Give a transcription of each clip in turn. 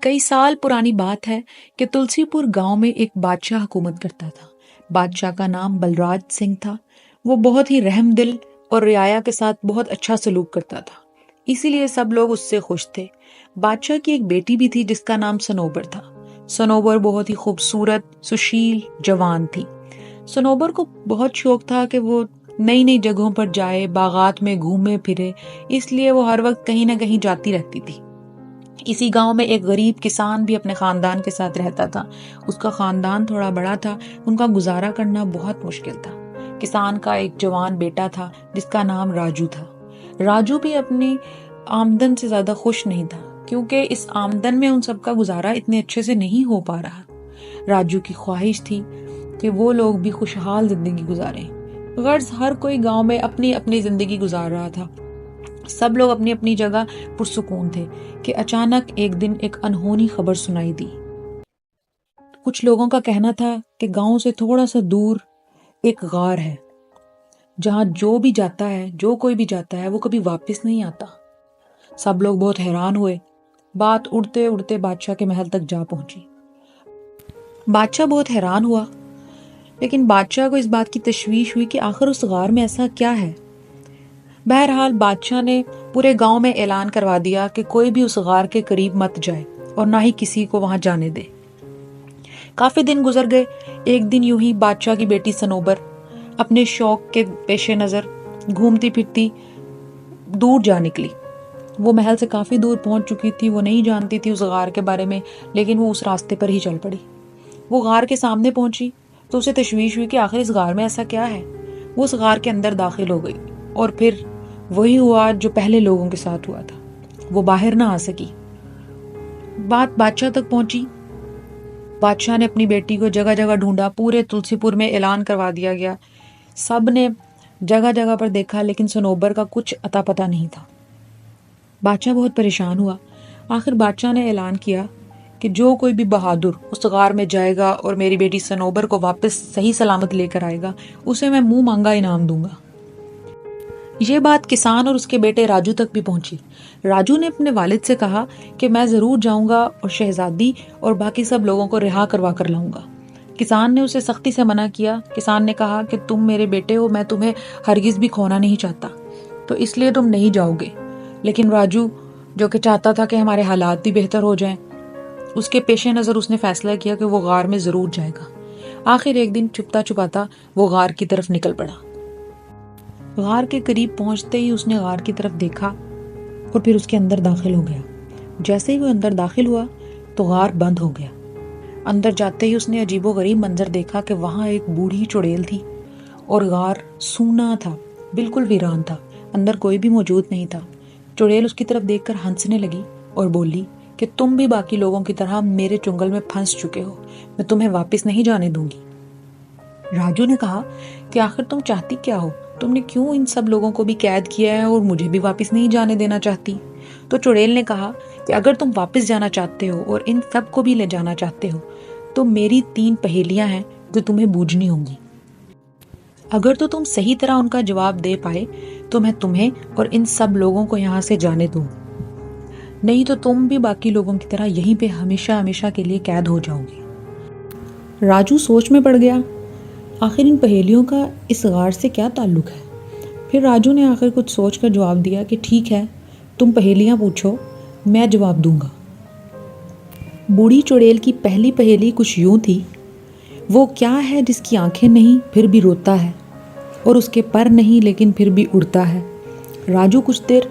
कई साल पुरानी बात है कि तुलसीपुर गांव में एक बादशाह हुकूमत करता था। बादशाह का नाम बलराज सिंह था। वो बहुत ही रहमदिल और रियाया के साथ बहुत अच्छा सलूक करता था, इसीलिए सब लोग उससे खुश थे। बादशाह की एक बेटी भी थी जिसका नाम सनोबर था। सनोबर बहुत ही खूबसूरत, सुशील, जवान थी। सनोबर को बहुत शौक था कि वो नई नई जगहों पर जाए, बागात में घूमे फिरे, इसलिए वो हर वक्त कहीं ना कहीं जाती रहती थी। इसी गांव में एक गरीब किसान भी अपने खानदान के साथ रहता था। उसका खानदान थोड़ा बड़ा था, उनका गुजारा करना बहुत मुश्किल था। किसान का एक जवान बेटा था जिसका नाम राजू था। राजू भी अपनी आमदन से ज्यादा खुश नहीं था, क्योंकि इस आमदन में उन सबका गुजारा इतने अच्छे से नहीं हो पा रहा। राजू की ख्वाहिश थी कि वो लोग भी खुशहाल जिंदगी गुजारें। गर्ज हर कोई गांव में अपनी अपनी जिंदगी गुजार रहा था। सब लोग अपनी अपनी जगह पुरसुकून थे कि अचानक एक दिन एक अनहोनी खबर सुनाई दी। कुछ लोगों का कहना था कि गांव से थोड़ा सा दूर एक गार है जहां जो कोई भी जाता है वो कभी वापस नहीं आता। सब लोग बहुत हैरान हुए। बात उड़ते उड़ते बादशाह के महल तक जा पहुंची। बादशाह बहुत हैरान हुआ, लेकिन बादशाह को इस बात की तशवीश हुई कि आखिर उस गार में ऐसा क्या है। बहरहाल बादशाह ने पूरे गांव में ऐलान करवा दिया कि कोई भी उस गार के करीब मत जाए और ना ही किसी को वहां जाने दे। काफी दिन गुजर गए। एक दिन यूं ही बादशाह की बेटी सनोबर अपने शौक के पेशे नजर घूमती फिरती दूर जा निकली। वो महल से काफी दूर पहुंच चुकी थी। वो नहीं जानती थी उस गार के बारे में, लेकिन वो उस रास्ते पर ही चल पड़ी। वो गार के सामने पहुंची तो उसे तशवीश हुई कि आखिर इस गार में ऐसा क्या है। वो उस गार के अंदर दाखिल हो गई और फिर वही हुआ जो पहले लोगों के साथ हुआ था। वो बाहर ना आ सकी। बात बादशाह तक पहुंची। बादशाह ने अपनी बेटी को जगह जगह ढूंढा। पूरे तुलसीपुर में ऐलान करवा दिया गया। सब ने जगह जगह पर देखा, लेकिन सनोबर का कुछ अता पता नहीं था। बादशाह बहुत परेशान हुआ। आखिर बादशाह ने ऐलान किया कि जो कोई भी बहादुर उस गार में जाएगा और मेरी बेटी सनोबर को वापस सही सलामत लेकर आएगा, उसे मैं मुंह मांगा इनाम दूंगा। ये बात किसान और उसके बेटे राजू तक भी पहुंची। राजू ने अपने वालिद से कहा कि मैं जरूर जाऊंगा और शहजादी और बाकी सब लोगों को रिहा करवा कर लाऊंगा। किसान ने उसे सख्ती से मना किया। किसान ने कहा कि तुम मेरे बेटे हो, मैं तुम्हें हरगिज भी खोना नहीं चाहता, तो इसलिए तुम नहीं जाओगे। लेकिन राजू, जो कि चाहता था कि हमारे हालात भी बेहतर हो जाएं, उसके पेशे नजर उसने फैसला किया कि वो गार में जरूर जाएगा। आखिर एक दिन छुपता छुपाता वो गार की तरफ निकल पड़ा। गार के करीब पहुंचते ही उसने गार की तरफ देखा और फिर उसके अंदर दाखिल हो गया। जैसे ही वो अंदर दाखिल हुआ तो गार बंद हो गया। अंदर जाते ही उसने अजीबोगरीब मंजर देखा कि वहां एक बूढ़ी चुड़ैल थी और गार सूना था, बिल्कुल वीरान था। अंदर कोई भी मौजूद नहीं था। चुड़ैल उसकी तरफ देखकर हंसने लगी और बोली कि तुम भी बाकी लोगों की तरह मेरे चुंगल में फंस चुके हो, मैं तुम्हें वापस नहीं जाने दूंगी। राजू ने कहा कि आखिर तुम चाहती क्या हो? तुमने क्यों इन सब लोगों को भी कैद किया है और मुझे भी वापस नहीं जाने देना चाहती? तो चुड़ैल ने कहा कि अगर तुम वापस जाना चाहते हो और इन सब को भी ले जाना चाहते हो तो मेरी 3 पहेलियां हैं जो तुम्हें बूझनी होंगी। अगर तो तुम सही तरह उनका जवाब दे पाए तो मैं तुम्हें और इन सब लोगों को यहाँ से जाने दूँ, नहीं तो तुम भी बाकी लोगों की तरह यहीं पे हमेशा हमेशा के लिए कैद हो जाओगे। राजू सोच में पड़ गया। आखिर इन पहेलियों का इस गार से क्या ताल्लुक है? फिर राजू ने आखिर कुछ सोच कर जवाब दिया कि ठीक है, तुम पहेलियां पूछो, मैं जवाब दूंगा। बूढ़ी चुड़ैल की पहली पहेली कुछ यूं थी। वो क्या है जिसकी आंखें नहीं फिर भी रोता है, और उसके पर नहीं लेकिन फिर भी उड़ता है? राजू कुछ देर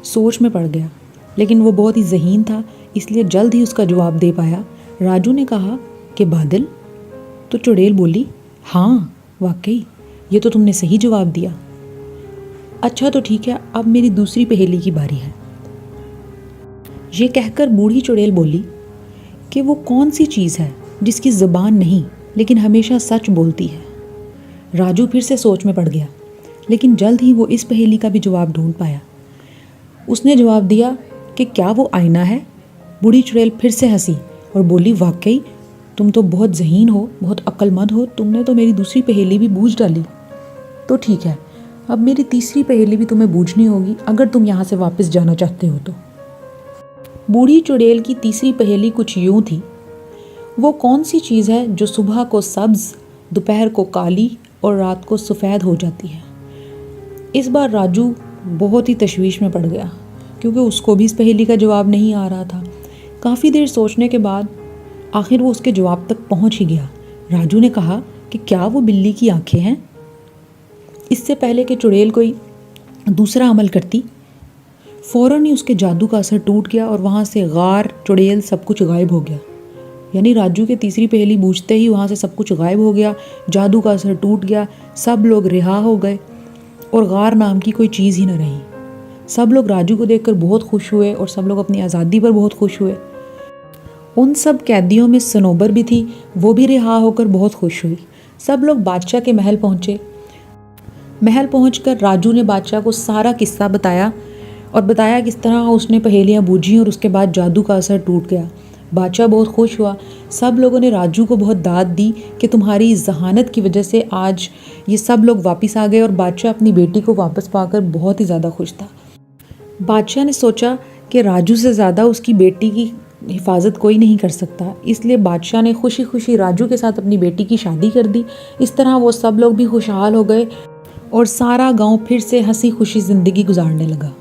सोच में पड़ गया, लेकिन वो बहुत ही ज़हीन था, इसलिए जल्द ही उसका जवाब दे पाया। राजू ने कहा कि बादल। तो चुड़ैल बोली, हाँ वाकई, ये तो तुमने सही जवाब दिया। अच्छा तो ठीक है, अब मेरी दूसरी पहेली की बारी है। ये कहकर बूढ़ी चुड़ैल बोली कि वो कौन सी चीज़ है जिसकी ज़ुबान नहीं लेकिन हमेशा सच बोलती है? राजू फिर से सोच में पड़ गया, लेकिन जल्द ही वो इस पहेली का भी जवाब ढूंढ पाया। उसने जवाब दिया कि क्या वो आईना है? बूढ़ी चुड़ैल फिर से हंसी और बोली, वाकई तुम तो बहुत ज़हीन हो, बहुत अक्लमंद हो, तुमने तो मेरी दूसरी पहेली भी बूझ डाली। तो ठीक है, अब मेरी तीसरी पहेली भी तुम्हें बूझनी होगी अगर तुम यहाँ से वापस जाना चाहते हो तो। बूढ़ी चुड़ैल की तीसरी पहेली कुछ यूं थी। वो कौन सी चीज़ है जो सुबह को सब्ज, दोपहर को काली और रात को सफ़ेद हो जाती है। इस बार राजू बहुत ही तशवीश में पड़ गया, क्योंकि उसको भी इस पहेली का जवाब नहीं आ रहा था। काफ़ी देर सोचने के बाद आखिर वो उसके जवाब तक पहुंच ही गया। राजू ने कहा कि क्या वो बिल्ली की आंखें हैं? इससे पहले कि चुड़ैल कोई दूसरा अमल करती, फ़ौरन ही उसके जादू का असर टूट गया और वहाँ से गार, चुड़ैल सब कुछ गायब हो गया। यानी राजू के तीसरी पहेली बूझते ही वहाँ से सब कुछ गायब हो गया, जादू का असर टूट गया, सब लोग रिहा हो गए और गार नाम की कोई चीज़ ही न रही। सब लोग राजू को देखकर बहुत खुश हुए और सब लोग अपनी आज़ादी पर बहुत खुश हुए। उन सब कैदियों में सनोबर भी थी, वो भी रिहा होकर बहुत खुश हुई। सब लोग बादशाह के महल पहुँचे। महल पहुंचकर राजू ने बादशाह को सारा किस्सा बताया और बताया किस तरह उसने पहेलियाँ बूझी और उसके बाद जादू का असर टूट गया। बादशाह बहुत खुश हुआ। सब लोगों ने राजू को बहुत दाद दी कि तुम्हारी इस जहानत की वजह से आज ये सब लोग वापस आ गए और बादशाह अपनी बेटी को वापस पाकर बहुत ही ज़्यादा खुश था। बादशाह ने सोचा कि राजू से ज़्यादा उसकी बेटी की हिफाजत कोई नहीं कर सकता, इसलिए बादशाह ने खुशी खुशी राजू के साथ अपनी बेटी की शादी कर दी। इस तरह वो सब लोग भी खुशहाल हो गए और सारा गांव फिर से हंसी खुशी ज़िंदगी गुजारने लगा।